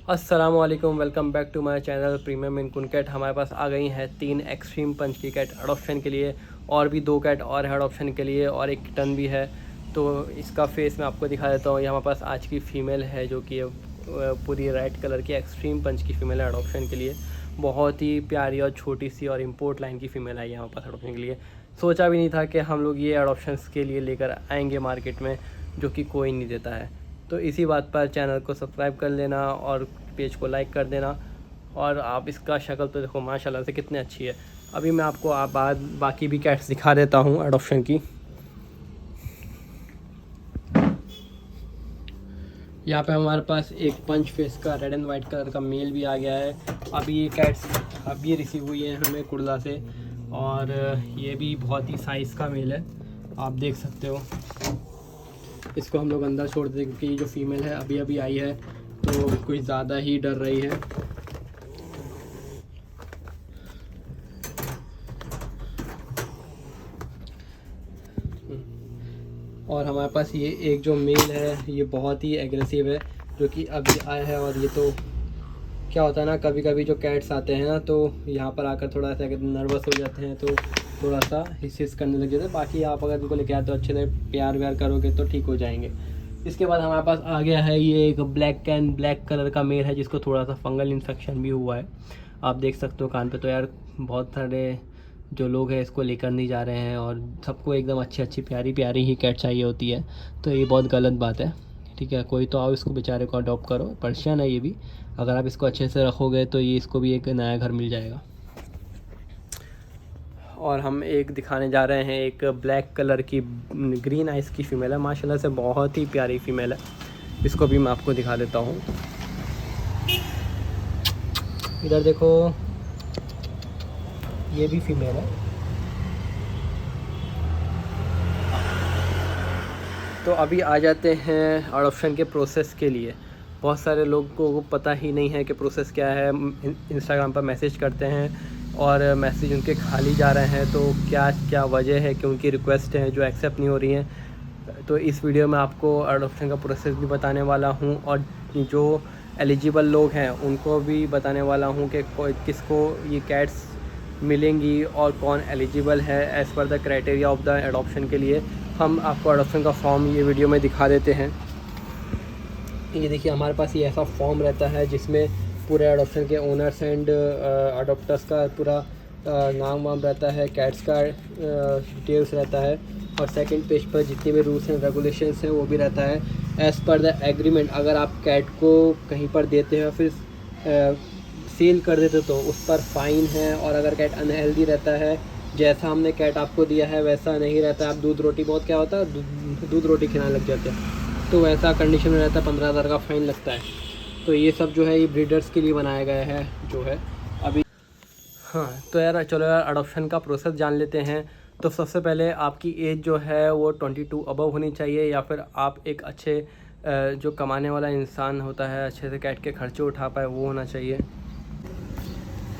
अस्सलाम वालेकुम, welcome back to my channel premium इनकुन कैट। हमारे पास आ गई हैं 3 एक्सट्रीम पंच की कैट अडॉप्शन के लिए, और भी 2 कैट और है अडॉप्शन के लिए, और एक किटन भी है। तो इसका फेस मैं आपको दिखा देता हूँ। ये हमारे पास आज की फ़ीमेल है जो कि पूरी रेड कलर की एक्सट्रीम पंच की फ़ीमेल है अडॉप्शन के लिए। बहुत ही प्यारी और छोटी सी और इम्पोर्ट लाइन की फ़ीमेल आई है हमारे पास अडॉप्शन के लिए। सोचा भी नहीं था कि हम लोग ये अडॉप्शंस के लिए लेकर आएंगे मार्केट में, जो कि कोई नहीं देता है। तो इसी बात पर चैनल को सब्सक्राइब कर लेना और पेज को लाइक कर देना। और आप इसका शक्ल तो देखो माशाल्लाह से कितनी अच्छी है। अभी मैं आपको बाकी भी कैट्स दिखा देता हूँ अडॉप्शन की। यहाँ पे हमारे पास एक पंच फेस का रेड एंड वाइट कलर का मेल भी आ गया है। अभी ये कैट्स अभी रिसीव हुई है हमें कुर्ला से, और ये भी बहुत ही साइज़ का मेल है, आप देख सकते हो। इसको हम लोग अंदर छोड़ देते क्योंकि ये जो फीमेल है अभी अभी आई है, तो कुछ ज़्यादा ही डर रही है। और हमारे पास ये एक जो मेल है ये बहुत ही एग्रेसिव है, जो कि अभी आया है। और ये तो क्या होता है ना, कभी कभी जो कैट्स आते हैं ना तो यहाँ पर आकर थोड़ा सा नर्वस हो जाते हैं, तो थोड़ा सा हिस करने लग जाते हैं। बाकी आप अगर इनको लेके आते हो अच्छे से प्यार व्यार करोगे तो ठीक हो जाएंगे। इसके बाद हमारे पास आ गया है ये एक ब्लैक कलर का मेल है, जिसको थोड़ा सा फंगल इन्फेक्शन भी हुआ है। आप देख सकते हो कान पे। तो यार बहुत सारे जो लोग हैं इसको लेकर नहीं जा रहे हैं, और सबको एकदम अच्छी अच्छी प्यारी प्यारी ही कैट चाहिए होती है, तो ये बहुत गलत बात है। ठीक है, कोई तो आओ इसको बेचारे को अडॉप्ट करो। पर्शियन है ये भी, अगर आप इसको अच्छे से रखोगे तो ये इसको भी एक नया घर मिल जाएगा। और हम एक दिखाने जा रहे हैं, एक ब्लैक कलर की ग्रीन आइस की फ़ीमेल है, माशाल्लाह से बहुत ही प्यारी फ़ीमेल है। इसको भी मैं आपको दिखा देता हूँ। इधर देखो, ये भी फीमेल है। तो अभी आ जाते हैं अडॉप्शन के प्रोसेस के लिए। बहुत सारे लोगों को पता ही नहीं है कि प्रोसेस क्या है। इंस्टाग्राम पर मैसेज करते हैं और मैसेज उनके खाली जा रहे हैं, तो क्या क्या वजह है कि उनकी रिक्वेस्ट है जो एक्सेप्ट नहीं हो रही हैं। तो इस वीडियो में आपको अडॉप्शन का प्रोसेस भी बताने वाला हूँ, और जो एलिजिबल लोग हैं उनको भी बताने वाला हूँ कि किसको ये कैट्स मिलेंगी और कौन एलिजिबल है as per the criteria of the adoption के लिए। हम आपको एडॉप्शन का फॉर्म ये वीडियो में दिखा देते हैं। ये देखिए, हमारे पास ये ऐसा फॉर्म रहता है जिसमें पूरे एडॉप्शन के ओनर्स एंड अडोप्टर्स का पूरा नाम वाम रहता है, कैट्स का डिटेल्स रहता है, और सेकंड पेज पर जितने भी रूल्स एंड रेगुलेशंस हैं वो भी रहता है एज़ पर द एग्रीमेंट। अगर आप कैट को कहीं पर देते हैं फिर सेल कर देते तो उस पर फ़ाइन है। और अगर कैट अनहेल्दी रहता है, जैसा हमने कैट आपको दिया है वैसा नहीं रहता, आप दूध रोटी, बहुत क्या होता है दूध रोटी खिलाने लग जाते हैं, तो वैसा कंडीशन में रहता है 15,000 का फ़ाइन लगता है। तो ये सब जो है ये ब्रीडर्स के लिए बनाया गया है जो है अभी। हाँ, तो यार चलो यार अडॉप्शन का प्रोसेस जान लेते हैं। तो सबसे पहले आपकी एज जो है वो 22 अबव होनी चाहिए, या फिर आप एक अच्छे जो कमाने वाला इंसान होता है, अच्छे से कैट के खर्चे उठा पाए, वो होना चाहिए।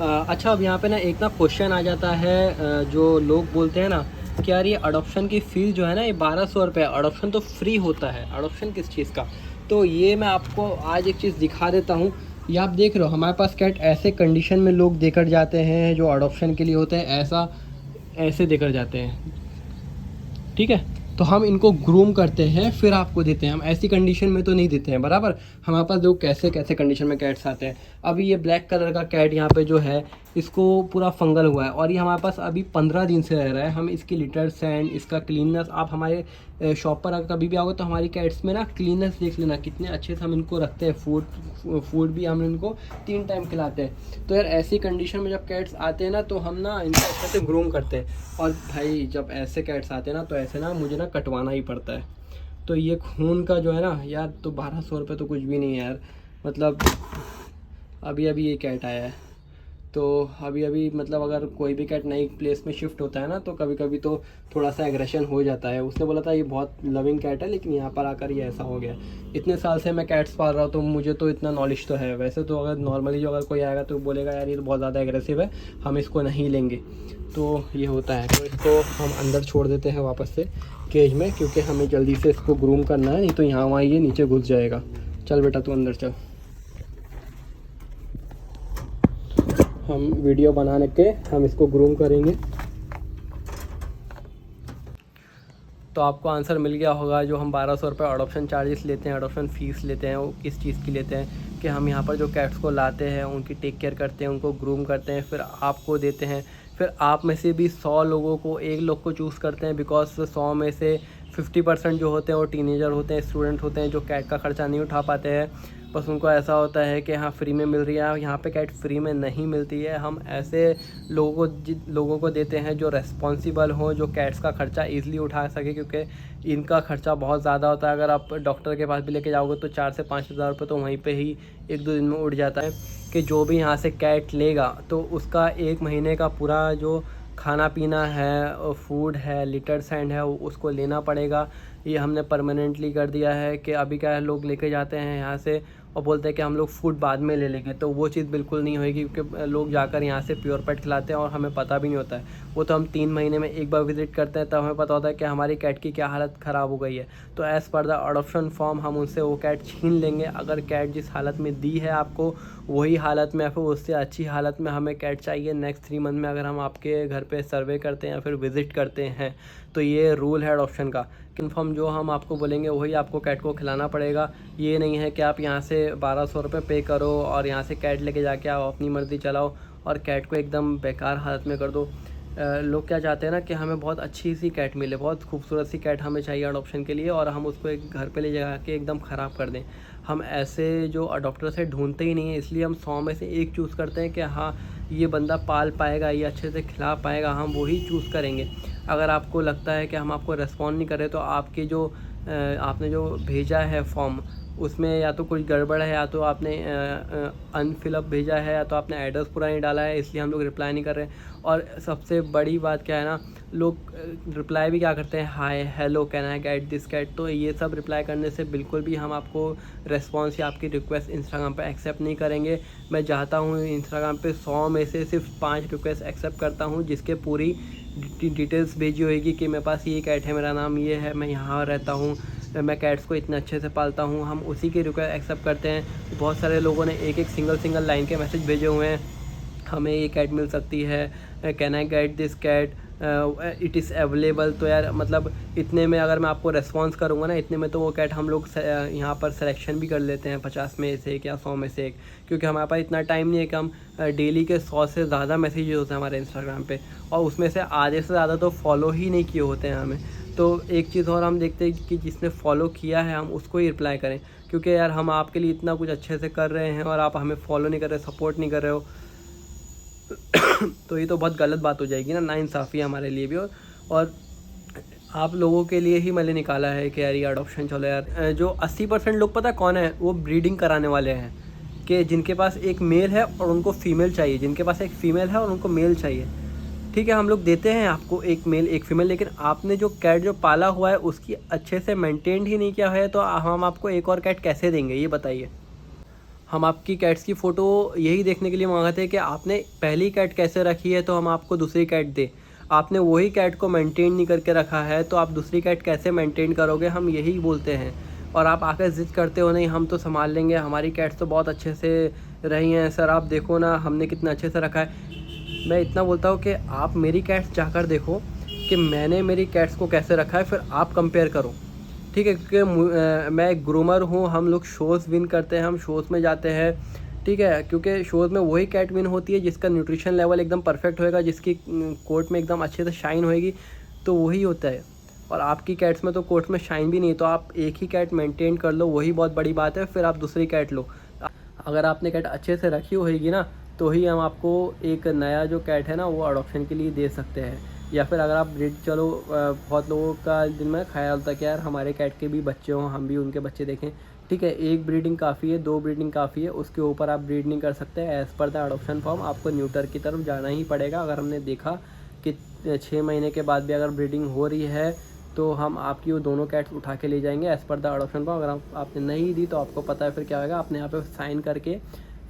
अच्छा, अब यहाँ पे ना एक ना क्वेश्चन आ जाता है, जो लोग बोलते हैं ना कि यार ये अडॉप्शन की फ़ीस जो है ना ये 1200 रुपये, अडॉप्शन तो फ्री होता है, अडॉप्शन किस चीज़ का। तो ये मैं आपको आज एक चीज़ दिखा देता हूँ। ये आप देख रहे हो, हमारे पास कैट ऐसे कंडीशन में लोग देकर जाते हैं जो अडॉप्शन के लिए होते हैं, ऐसे देकर जाते हैं। ठीक है, तो हम इनको ग्रूम करते हैं फिर आपको देते हैं, हम ऐसी कंडीशन में तो नहीं देते हैं बराबर। हमारे पास लोग कैसे कैसे कंडीशन में कैट्स आते हैं। अभी ये ब्लैक कलर का कैट यहाँ पे जो है इसको पूरा फंगल हुआ है, और ये हमारे पास अभी 15 दिन से रह रहा है। हम इसकी लिटर सैंड, इसका क्लीननेस, आप हमारे शॉप पर अगर कभी भी आओगे तो हमारी कैट्स में ना क्लीननेस देख लेना, कितने अच्छे से हम इनको रखते हैं। फूड भी हम इनको 3 टाइम खिलाते हैं। तो यार ऐसी कंडीशन में जब कैट्स आते हैं ना तो हम ना इनको अच्छे से ग्रूम करते हैं। और भाई जब ऐसे कैट्स आते हैं ना तो ऐसे ना मुझे ना कटवाना ही पड़ता है। तो ये खून का जो है ना यार, तो 1200 रुपये तो कुछ भी नहीं है यार। मतलब अभी अभी ये कैट आया है, तो अभी अभी मतलब अगर कोई भी कैट नई प्लेस में शिफ्ट होता है ना तो कभी कभी तो थोड़ा सा एग्रेशन हो जाता है। उसने बोला था ये बहुत लविंग कैट है, लेकिन यहाँ पर आकर ये ऐसा हो गया। इतने साल से मैं कैट्स पाल रहा हूँ तो मुझे तो इतना नॉलेज तो है। वैसे तो अगर नॉर्मली जो अगर कोई आएगा तो बोलेगा यार ये तो बहुत ज़्यादा एग्रेसिव है, हम इसको नहीं लेंगे। तो ये होता है, तो इसको हम अंदर छोड़ देते हैं वापस से केज में, क्योंकि हमें जल्दी से इसको ग्रूम करना है, नहीं तो यहाँ वहाँ ये नीचे घुस जाएगा। चल बेटा तू अंदर चल। हम वीडियो बनाने के हम इसको ग्रूम करेंगे। तो आपको आंसर मिल गया होगा, जो हम 1200 रुपये अडॉप्शन चार्जेस लेते हैं, अडॉप्शन फ़ीस लेते हैं, वो किस चीज़ की लेते हैं कि हम यहाँ पर जो कैट्स को लाते हैं, उनकी टेक केयर करते हैं, उनको ग्रूम करते हैं, फिर आपको देते हैं। फिर आप में से भी 100 लोगों को, 1 लोग को चूज़ करते हैं, बिकॉज 100 में से 50% जो होते हैं वो टीनेजर होते हैं, स्टूडेंट होते हैं, जो कैट का ख़र्चा नहीं उठा पाते हैं। बस उनको ऐसा होता है कि हाँ फ्री में मिल रही है। यहाँ पे कैट फ्री में नहीं मिलती है। हम ऐसे लोगों को देते हैं जो रेस्पॉन्सिबल हों, जो कैट्स का ख़र्चा ईज़िली उठा सके, क्योंकि इनका ख़र्चा बहुत ज़्यादा होता है। अगर आप डॉक्टर के पास भी लेके जाओगे तो 4 से 5 हज़ार रुपये तो वहीं पे ही 1-2 दिन में उड़ जाता है। कि जो भी यहाँ से कैट लेगा तो उसका 1 महीने का पूरा जो खाना पीना है, फूड है, लिटर सैंड है, उसको लेना पड़ेगा। ये हमने परमानेंटली कर दिया है कि अभी क्या है, लोग लेके जाते हैं यहाँ से और बोलते हैं कि हम लोग फूड बाद में ले लेंगे, तो वो चीज़ बिल्कुल नहीं होएगी, क्योंकि लोग जाकर यहाँ से प्योर पेट खिलाते हैं और हमें पता भी नहीं होता है। वो तो हम 3 महीने में एक बार विज़िट करते हैं, तब हमें पता होता है कि हमारी कैट की क्या हालत ख़राब हो गई है। तो as per the adoption form हम उनसे वो कैट छीन लेंगे। अगर कैट जिस हालत में दी है आपको, वही हालत में या फिर उससे अच्छी हालत में हमें कैट चाहिए नेक्स्ट 3 मंथ में, अगर हम आपके घर पे सर्वे करते हैं या फिर विज़िट करते हैं, तो ये रूल है अडॉप्शन का। कन्फर्म जो हम आपको बोलेंगे वही आपको कैट को खिलाना पड़ेगा। ये नहीं है कि आप यहाँ से 1200 रुपये पे करो और यहाँ से कैट लेके जाके आप अपनी मर्ज़ी चलाओ और कैट को एकदम बेकार हालत में कर दो। लोग क्या चाहते हैं ना कि हमें बहुत अच्छी सी कैट मिले, बहुत खूबसूरत सी कैट हमें चाहिए अडॉप्शन के लिए, और हम उसको एक घर पे ले जा के एकदम ख़राब कर दें। हम ऐसे जो अडॉप्टर से ढूंढते ही नहीं हैं, इसलिए हम 100 में से एक चूज़ करते हैं कि हाँ ये बंदा पाल पाएगा, ये अच्छे से खिला पाएगा, हम वही चूज़ करेंगे। अगर आपको लगता है कि हम आपको रिस्पॉन्ड नहीं कर रहे, तो आपके जो आपने जो भेजा है फॉर्म, उसमें या तो कुछ गड़बड़ है, या तो आपने अनफिलअप भेजा है, या तो आपने एड्रेस पूरा नहीं डाला है, इसलिए हम लोग रिप्लाई नहीं कर रहे हैं। और सबसे बड़ी बात क्या है ना, लोग रिप्लाई भी क्या करते हैं, hi hello can I get this cat. तो ये सब रिप्लाई करने से बिल्कुल भी हम आपको रेस्पॉन्स या आपकी रिक्वेस्ट इंस्टाग्राम पे एक्सेप्ट नहीं करेंगे। मैं चाहता हूँ इंस्टाग्राम पे 100 में से सिर्फ 5 रिक्वेस्ट एक्सेप्ट करता हूँ, जिसके पूरी डिटेल्स भेजी होगी कि मेरे पास ये कैट है, मेरा नाम ये है, मैं यहाँ रहता हूँ, मैं कैट्स को इतने अच्छे से पालता हूँ। हम उसी की रिक्वेस्ट एक्सेप्ट करते हैं। बहुत सारे लोगों ने एक सिंगल लाइन के मैसेज भेजे हुए हैं, हमें ये कैट मिल सकती है, can I get this cat, it is available. तो यार मतलब इतने में अगर मैं आपको रेस्पॉन्स करूँगा ना, इतने में तो वो कैट हम लोग यहाँ पर सिलेक्शन भी कर लेते हैं 50 में से एक या 100 में से एक, क्योंकि हमारे पास इतना टाइम नहीं है कि हम डेली के 100 से ज़्यादा मैसेजेस होते हैं हमारे इंस्टाग्राम पे, और उसमें से आधे से ज़्यादा तो फॉलो ही नहीं किए होते हैं हमें। तो एक चीज़ और हम देखते हैं कि जिसने फॉलो किया है हम उसको ही रिप्लाई करें, क्योंकि यार हम आपके लिए इतना कुछ अच्छे से कर रहे हैं और आप हमें फॉलो नहीं कर रहे, सपोर्ट नहीं कर रहे हो, तो ये तो बहुत गलत बात हो जाएगी ना, नाइंसाफ़ी है हमारे लिए भी। और आप लोगों के लिए ही मैंने निकाला है कि यार ये अडॉप्शन चलो यार। जो 80% लोग पता है कौन है, वो ब्रीडिंग कराने वाले हैं, कि जिनके पास एक मेल है और उनको फीमेल चाहिए, जिनके पास एक फ़ीमेल है और उनको मेल चाहिए। ठीक है, हम लोग देते हैं आपको एक मेल एक फ़ीमेल, लेकिन आपने जो कैट जो पाला हुआ है उसकी अच्छे से मेंटेन ही नहीं किया है, तो हम आपको एक और कैट कैसे देंगे, ये बताइए। हम आपकी कैट्स की फ़ोटो यही देखने के लिए मंगाते हैं कि आपने पहली कैट कैसे रखी है, तो हम आपको दूसरी कैट दें। आपने वही कैट को मेंटेन नहीं करके रखा है, तो आप दूसरी कैट कैसे मेंटेन करोगे, हम यही बोलते हैं। और आप आकर ज़िद करते हो, नहीं हम तो संभाल लेंगे, हमारी कैट्स तो बहुत अच्छे से रही हैं सर, आप देखो ना हमने कितना अच्छे से रखा है। मैं इतना बोलता हूँ कि आप मेरी कैट्स जाकर देखो कि मैंने मेरी कैट्स को कैसे रखा है, फिर आप कंपेयर करो। ठीक है, क्योंकि मैं एक ग्रूमर हूँ, हम लोग शोज़ विन करते हैं, हम शोज़ में जाते हैं। ठीक है, क्योंकि शोज़ में वही कैट विन होती है जिसका न्यूट्रिशन लेवल एकदम परफेक्ट होएगा, जिसकी कोट में एकदम अच्छे से शाइन होएगी, तो वही होता है। और आपकी कैट्स में तो कोट में शाइन भी नहीं, तो आप एक ही कैट मेंटेन कर लो, वही बहुत बड़ी बात है, फिर आप दूसरी कैट लो। अगर आपने कैट अच्छे से रखी होगी ना, तो ही हम आपको एक नया जो कैट है ना वो अडॉप्शन के लिए दे सकते हैं। या फिर अगर आप ब्रीड, चलो बहुत लोगों का दिल में ख्याल होता है कि यार हमारे कैट के भी बच्चे हों, हम भी उनके बच्चे देखें। ठीक है, एक ब्रीडिंग काफ़ी है, 2 ब्रीडिंग काफ़ी है, उसके ऊपर आप ब्रीड नहीं कर सकते। As per the adoption form आपको न्यूटर की तरफ जाना ही पड़ेगा। अगर हमने देखा कि 6 महीने के बाद भी अगर ब्रीडिंग हो रही है, तो हम आपकी वो दोनों कैट्स उठा के ले जाएंगे as per the adoption form. अगर आपने नहीं दी तो आपको पता है फिर क्या होगा, आपने यहाँ पे साइन करके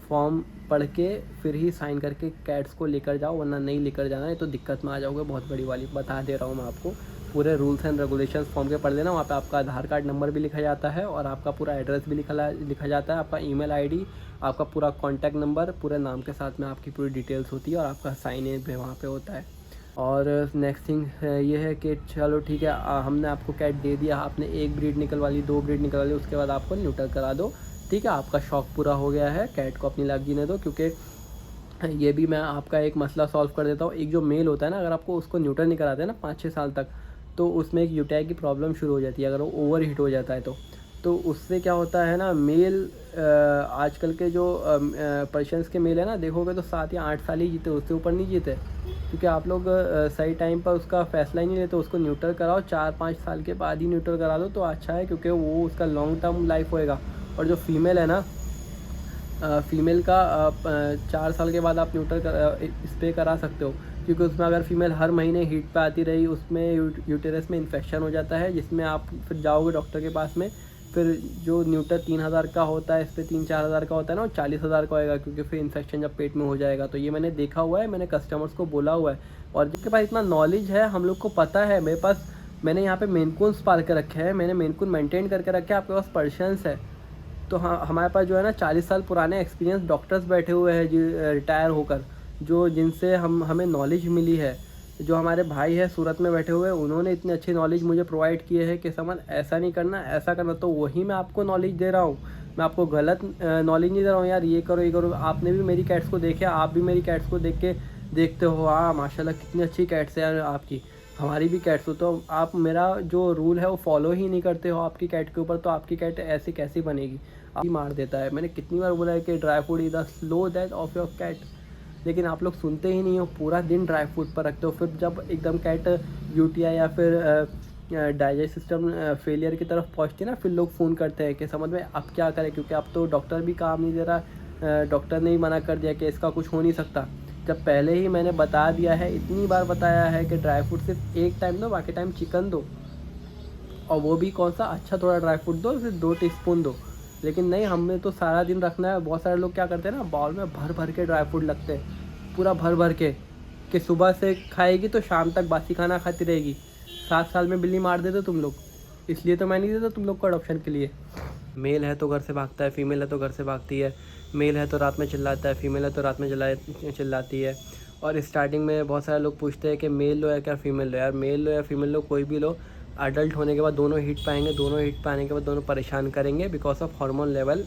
फॉर्म पढ़ के फिर ही साइन करके कैट्स को लेकर जाओ, वरना नहीं लेकर जाना है तो दिक्कत में आ जाओगे, बहुत बड़ी वाली बता दे रहा हूँ मैं आपको। पूरे रूल्स एंड रेगुलेशंस फॉर्म के पढ़ लेना। वहाँ पे आपका आधार कार्ड नंबर भी लिखा जाता है और आपका पूरा एड्रेस भी लिखा जाता है, आपका ईमेल आईडी, आपका पूरा कॉन्टैक्ट नंबर पूरे नाम के साथ में आपकी पूरी डिटेल्स होती है और आपका साइन इन भी वहाँ पे होता है। और नेक्स्ट थिंग ये है कि चलो ठीक है, हमने आपको कैट दे दिया, आपने 1 ब्रीड निकलवा ली, 2 ब्रीड निकलवा ली, उसके बाद आपको न्यूटर करा दो, ठीक है, आपका शौक पूरा हो गया है, कैट को अपनी लाइफ जीने दो। क्योंकि ये भी मैं आपका एक मसला सॉल्व कर देता हूँ। एक जो मेल होता है ना, अगर आपको उसको न्यूटर नहीं कराते हैं ना 5-6 साल तक, तो उसमें एक यूटीआई की प्रॉब्लम शुरू हो जाती है अगर वो ओवर हीट हो जाता है तो उससे क्या होता है ना, मेल आजकल के जो पर्शियंस के मेल है ना, देखोगे तो 7 या 8 साल ही जीते, उससे ऊपर नहीं जीते। क्योंकि आप लोग सही टाइम पर उसका फ़ैसला ही नहीं लेते, उसको न्यूटर कराओ 4-5 साल के बाद ही न्यूटर करा दो तो अच्छा है, क्योंकि वो उसका लॉन्ग टर्म लाइफ होएगा। और जो फीमेल है ना, फ़ीमेल का 4 साल के बाद आप न्यूटर स्प्रे करा सकते हो, क्योंकि उसमें अगर फ़ीमेल हर महीने हीट पे आती रही, उसमें यूटेरस में इन्फेक्शन हो जाता है, जिसमें आप फिर जाओगे डॉक्टर के पास में, फिर जो न्यूटर 3000 का होता है, इस पर 3-4 हज़ार का होता है ना, वो 40,000 का होएगा, क्योंकि फिर इन्फेक्शन जब पेट में हो जाएगा। तो ये मैंने देखा हुआ है, मैंने कस्टमर्स को बोला हुआ है। और जिनके पास इतना नॉलेज है, हम लोग को पता है, मेरे पास, मैंने यहाँ पे मेनकून्स पाल के रखे हैं, मैंने मेनकून मेंटेन करके रखे हैं, आपके पास पर्शियंस है। तो हाँ, हमारे पास जो है ना 40 साल पुराने एक्सपीरियंस डॉक्टर्स बैठे हुए हैं, जो रिटायर होकर, जो जिनसे हमें नॉलेज मिली है। जो हमारे भाई है सूरत में बैठे हुए, उन्होंने इतनी अच्छी नॉलेज मुझे प्रोवाइड किए है कि समन ऐसा नहीं करना, ऐसा करना। तो वही मैं आपको नॉलेज दे रहा हूँ, मैं आपको गलत नॉलेज नहीं दे रहा हूँ यार, ये करो ये करो। आपने भी मेरी कैट्स को देखे, आप भी मेरी कैट्स को देखते हो, हाँ माशाल्लाह कितनी अच्छी कैट्स है यार आपकी, हमारी भी कैट्स हो। तो आप मेरा जो रूल है वो फॉलो ही नहीं करते हो आपकी कैट के ऊपर, तो आपकी कैट ऐसी कैसी बनेगी, आप ही मार देता है। मैंने कितनी बार बोला है कि dry food is the slow death of your cat, लेकिन आप लोग सुनते ही नहीं हो, पूरा दिन ड्राई फूड पर रखते हो। फिर जब एकदम कैट यूटीआई या फिर डाइजेस्ट सिस्टम फेलियर की तरफ पहुंचती है ना, फिर लोग फ़ोन करते हैं कि समझ में अब क्या करें, क्योंकि अब तो डॉक्टर भी काम नहीं दे रहा, डॉक्टर ने ही मना कर दिया कि इसका कुछ हो नहीं सकता। जब पहले ही मैंने बता दिया है, इतनी बार बताया है कि ड्राई फ्रूट सिर्फ एक टाइम दो, बाकी टाइम चिकन दो, और वो भी कौन सा अच्छा थोड़ा ड्राई फ्रूट दो, सिर्फ 2 टीस्पून दो। लेकिन नहीं, हमें तो सारा दिन रखना है। बहुत सारे लोग क्या करते हैं ना, बाउल में भर भर के ड्राई फ्रूट लगते हैं, पूरा भर भर के, कि सुबह से खाएगी तो शाम तक बासी खाना खाती रहेगी। 7 साल में बिल्ली मार देते तुम लोग, इसलिए तो मैं नहीं देता तुम लोग को अडॉप्शन के लिए। मेल है तो घर से भागता है, फीमेल है तो घर से भागती है, मेल है तो रात में चिल्लाता है, फीमेल है तो रात में चिल्लाती है। और स्टार्टिंग में बहुत सारे लोग पूछते हैं कि मेल लो या क्या फ़ीमेल लो। यार मेल लो या फीमेल लो, कोई भी लो, अडल्ट होने के बाद दोनों हीट पाएंगे, दोनों हीट पाने के बाद दोनों परेशान करेंगे, because of hormone level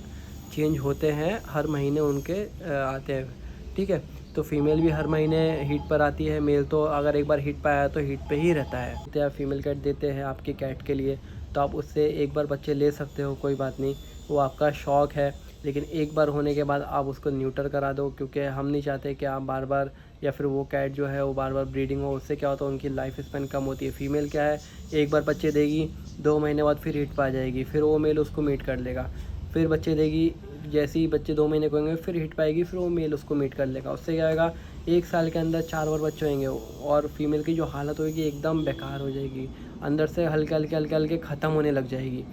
change होते हैं, हर महीने उनके आते हैं, ठीक है। तो फीमेल भी हर महीने हीट पर आती है, मेल तो अगर एक बार हीट पर आया तो हीट पे ही रहता है। तो आप फीमेल कैट देते हैं आपकी कैट के लिए, तो आप उससे एक बार बच्चे ले सकते हो, कोई बात नहीं, वो आपका शौक़ है। लेकिन एक बार होने के बाद आप उसको न्यूटर करा दो, क्योंकि हम नहीं चाहते कि आप बार बार, या फिर वो कैट जो है वो बार बार ब्रीडिंग हो, उससे क्या होता है उनकी लाइफ स्पैन कम होती है। फीमेल क्या है, एक बार बच्चे देगी, 2 महीने बाद फिर हीट पा जाएगी, फिर वो मेल उसको मीट कर लेगा, फिर बच्चे देगी, जैसे ही बच्चे 2 महीने को होंगे फिर हीट पाएगी, फिर वो मेल उसको मीट कर लेगा। उससे क्या होगा, 1 साल के अंदर 4 बार बच्चे होंगे, और फीमेल की जो हालत होगी एकदम बेकार हो जाएगी, अंदर से हल्के हल्के ख़त्म होने लग जाएगी।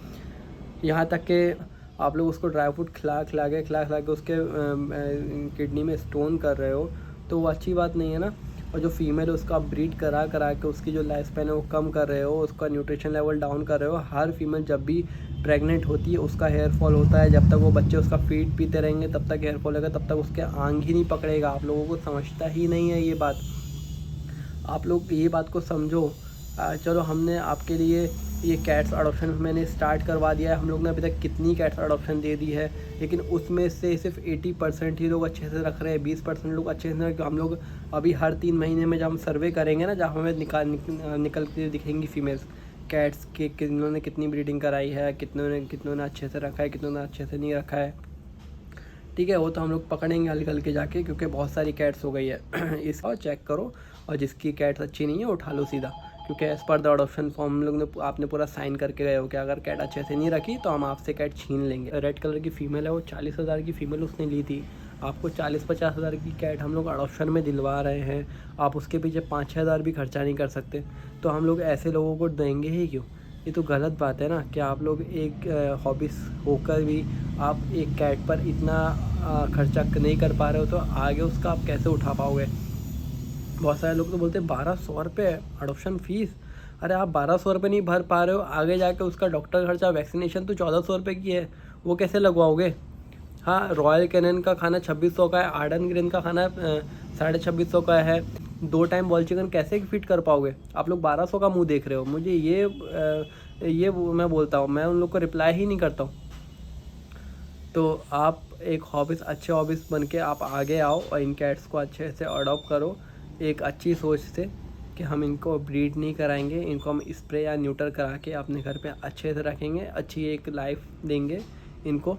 यहाँ तक कि आप लोग उसको ड्राई फ्रूट खिला के उसके किडनी में स्टोन कर रहे हो, तो वो अच्छी बात नहीं है ना। और जो फीमेल है उसका ब्रीड करा के उसकी जो लाइफ स्पैन है वो कम कर रहे हो, उसका न्यूट्रिशन लेवल डाउन कर रहे हो। हर फीमेल जब भी प्रेग्नेंट होती है उसका हेयर फॉल होता है, जब तक वो बच्चे उसका फीड पीते रहेंगे तब तक हेयर फॉल होगा, तब तक उसके आंग ही नहीं पकड़ेगा। आप लोगों को समझता ही नहीं है ये बात, आप लोग ये बात को समझो। चलो हमने आपके लिए ये कैट्स अडॉप्शन मैंने स्टार्ट करवा दिया है, हम लोग ने अभी तक कितनी कैट्स अडॉप्शन दे दी है, लेकिन उसमें से सिर्फ 80% ही लोग अच्छे से रख रहे हैं, 20% लोग अच्छे से। हम लोग अभी हर 3 महीने में जब हम सर्वे करेंगे ना, जहाँ हमें निकल के दिखेंगी फीमेल्स कैट्स के, किन्हों ने कितनी ब्रीडिंग कराई है, कितनों ने अच्छे से रखा है, कितनों ने अच्छे से नहीं रखा है, ठीक है, वो तो हम लोग पकड़ेंगे हल्के हल्के जाके, क्योंकि बहुत सारी कैट्स हो गई है। इसका चेक करो, और जिसकी कैट्स अच्छी नहीं है उठा लो सीधा, क्योंकि as per the adoption form हम लोग ने आपने पूरा साइन करके गए हो कि अगर कैट अच्छे से नहीं रखी तो हम आपसे कैट छीन लेंगे। रेड कलर की फ़ीमेल है, वो 40,000 की फ़ीमेल उसने ली थी, आपको 40-50 हज़ार की कैट हम लोग अडॉप्शन में दिलवा रहे हैं, आप उसके पीछे 5-6 हज़ार भी खर्चा नहीं कर सकते, तो हम लोग ऐसे लोगों को देंगे ही क्यों? ये तो गलत बात है ना, कि आप लोग एक हॉबीज होकर भी आप एक कैट पर इतना खर्चा नहीं कर पा रहे हो, तो आगे उसका आप कैसे उठा पाओगे? बहुत सारे लोग तो बोलते हैं 1200 रुपये अडॉप्शन फ़ीस। अरे आप 1200 रुपये नहीं भर पा रहे हो, आगे जाके उसका डॉक्टर खर्चा, वैक्सीनेशन तो 1400 रुपये की है, वो कैसे लगवाओगे? हाँ, रॉयल कैनन का खाना 2600 का है, आर्डन ग्रीन का खाना 2650 का है, 2 टाइम बॉयल चिकन कैसे फिट कर पाओगे? आप लोग 1200 का मुंह देख रहे हो। मुझे मैं बोलता हूँ, मैं उन लोग को रिप्लाई ही नहीं करता हूँ। तो आप एक हॉबीज़, अच्छे हॉबीज़ बन के आप आगे आओ और इन कैट्स को अच्छे से अडॉप्ट करो, एक अच्छी सोच से कि हम इनको ब्रीड नहीं कराएंगे, इनको हम स्प्रे या न्यूटर करा के अपने घर पे अच्छे से रखेंगे, अच्छी एक लाइफ देंगे इनको,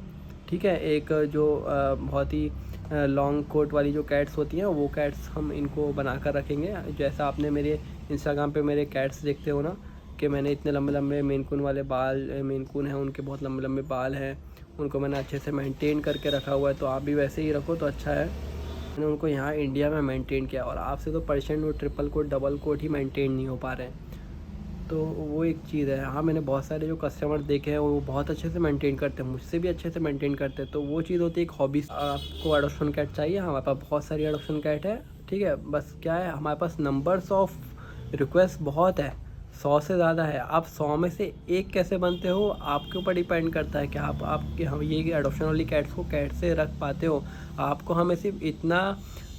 ठीक है। एक जो बहुत ही लॉन्ग कोट वाली जो कैट्स होती हैं वो कैट्स हम इनको बना कर रखेंगे। जैसा आपने मेरे इंस्टाग्राम पे मेरे कैट्स देखते हो ना कि मैंने इतने लंबे लंबे मेन कून वाले बाल, मेन कून हैं उनके बहुत लंबे लंबे बाल हैं, उनको मैंने अच्छे से मेंटेन करके रखा हुआ है। तो आप भी वैसे ही रखो तो अच्छा है। मैंने उनको यहाँ इंडिया में मेंटेन किया और आपसे तो पर्शियन और ट्रिपल कोट, डबल कोट ही मेंटेन नहीं हो पा रहे हैं। तो वो एक चीज़ है। हाँ, मैंने बहुत सारे जो कस्टमर देखे हैं वो बहुत अच्छे से मेंटेन करते हैं, मुझसे भी अच्छे से मेंटेन करते हैं। तो वो चीज़ होती है एक हॉबीज़। आपको अडॉप्शन कैट चाहिए, हमारे पास बहुत सारी अडॉप्शन कैट है, ठीक है। बस क्या है, हमारे पास नंबर्स ऑफ रिक्वेस्ट बहुत है, 100 से ज़्यादा है। आप 100 में से एक कैसे बनते हो आपके ऊपर डिपेंड करता है कि आपके हम ये अडॉप्शन वाली कैट्स को कैसे रख पाते हो। आपको हमें सिर्फ इतना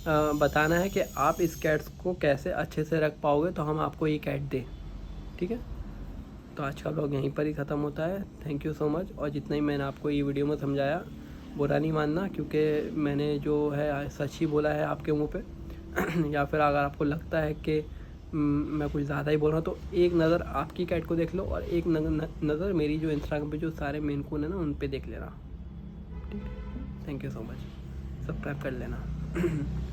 बताना है कि आप इस कैट्स को कैसे अच्छे से रख पाओगे तो हम आपको ये कैट दें, ठीक है। तो आज का ब्लॉग यहीं पर ही ख़त्म होता है। Thank you so much. और जितना ही मैंने आपको ये वीडियो में समझाया, बुरा नहीं मानना, क्योंकि मैंने जो है सच ही बोला है आपके मुंह पे या फिर अगर आपको लगता है कि मैं कुछ ज़्यादा ही बोल रहा हूँ तो एक नज़र आपकी कैट को देख लो और एक नज़र मेरी जो इंस्टाग्राम पे जो सारे मेन कून है ना उन पे देख लेना, ठीक है। Thank you so much, subscribe कर लेना।